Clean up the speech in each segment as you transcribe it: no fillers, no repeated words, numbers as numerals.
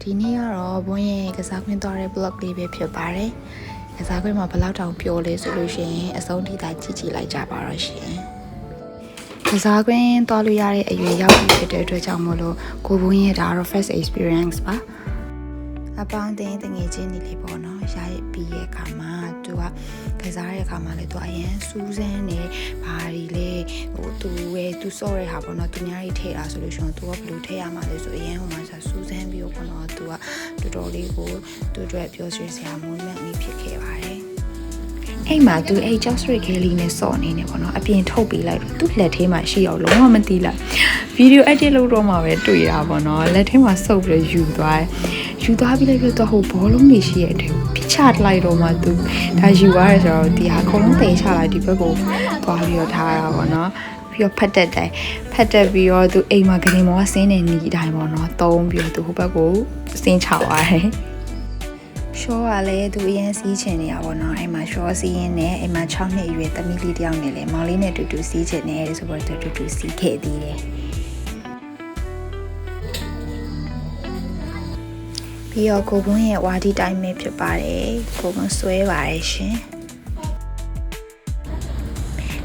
ဒီနေ့ကတော့ဘွန်းရဲ့ကစားခွင့်သွားတဲ့ blog လေးပဲဖြစ်ပါတယ်။ကစားခွင့်မှာဘယ်လောက်တောင်ပြောလဲဆိုလို့ရှိရင်အဆုံးထိသာကြည့်လိုက်ကြပါတော့ရှင်။ကစားခွင့်သွားလို့ရတဲ့အရွယ်ရောက်ပြီဖြစ်တဲ့အတွက်ကြောင့်မို့လို့ကိုဘွန်းရဲ့ဒါကတော့ first experience ပါ။အပေါင်းအသင်းတငယ်ချင်းတွေလေးပေါ့နော်။ရရပြီးရဲ့အခါမှာသူကကစားတဲ့အခါမှာလည်းသူအရင်စူးစမ်းနေဘာတွေလဲသူစော့တဲ့ဟာပေါ့နော်သူများကြီးထည့်တာဆိုလို့ရှိရင်သူကဘယ်လိုထည့်ရမှာလဲဆိုအရင်ဟိုမှာစူးစမ်းပြီးပေါ့နော်သူကတော်တော်လေးကိုသူအတွက်ပြောဆွေးစရာမွေးမြတ်လေးဖြစ်ခဲ့ပါတယ်အဲ့မှာသူအဲ့ကြောက်စရိတ်ခဲလေးနဲ့စော့နေနေပေါ့နော်အပြင်ထုတ်ပေးလိုက်သူ့လက်ထဲမှာရှိအောင်လုံးဝမသိလိုက်ဗီဒီယိုအက်တစ်လုပ်တော့မှပဲတွေ့ရပါတော့လက်ထဲမှာစုပ်ပြီးယူသွားပြီးလိုက်တော့ဟိုဘောလုံးတွေရှိရဲ့အထက်ဖိချလိုက်တော့မှသူဒါယူသွားရဲဆိုတော့ဒီဟာအကုန်လုံးတင်ချလိုက်ဒီဘက်ကိုသွားပြီးတော့ထားတာပေါ့နော်ပြီးတော့ဖတ်တက်ပြီးတော့သူအိမ်မှာကနေမောဆင်းနေနီးတိုင်းပေါ့နော်သုံးပြီးတော့သူဟိုဘက်ကိုစင်းချသွားတယ်ရှော့ကလည်းသူအရင်စီးချင်နေရပါတော့အဲ့မှာရှော့စီးရင်းနဲ့အိမ်မှာ6နှစ်အရွယ်သမီးလေးတယောက်နဲ့လေမောင်လေးနဲ့တူတူစီးချင်နေတယ်ဆိုတော့တူစီးခဲ့သေးတယ်ပြီးတော့ကိုဘွန်းရဲ့ဝါဒီတိုင်းပဲဖြစ်ပါတယ်ကိုဘွန်းဆွဲပါတယ်ရှင်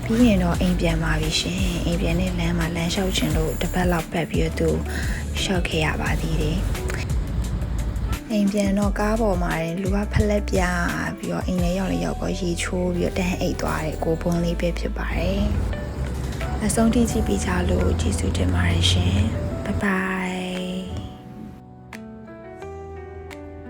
ပြီးရင်တော့အိမ်ပြန်ပါပြီရှင်အိမ်ပြန်တဲ့လမ်းမှာလမ်းလျှောက်ချင်လို့တစ်ပတ်လောက်ပတ်ပြီးတော့သူလျှောက်ခဲ့ရပါသေးတယ်အိမ်ပြန်တော့ကားပေါ်မှာလူကဖလက်ပြပြီးတော့အိမ်လေးရောက်တော့ရေချိုးပြီးတော့တန်းအိတ်သွားတယ်ကိုဘွန်းလေးပဲဖြစ်ပါတယ်အဆုံးထိကြည့်ပြီးကြလို့ကျေးဇူးတင်ပါတယ်ရှင်ဘိုင်ဘိုင်